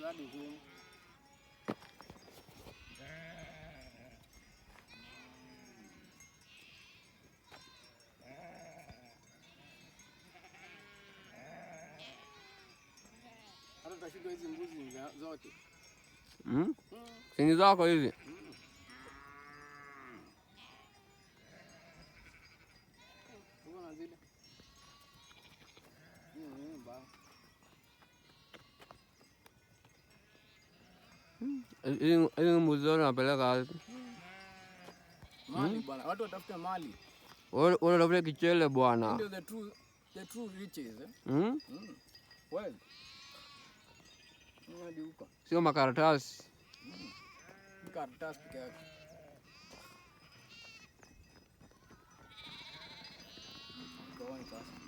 hadi huko. Hata tashinda hizi mbuzi zote. Sini zako hizi. Unaona zile? Mbaya. Hizi mbuzi zote napeleka wapi? Mali bwana, watu watafuta mali. Wale wale kichele bwana. Ndio the true riches Well. Hadi huko. Sio makaratasi. Karatasi peke yake. Go on sasa.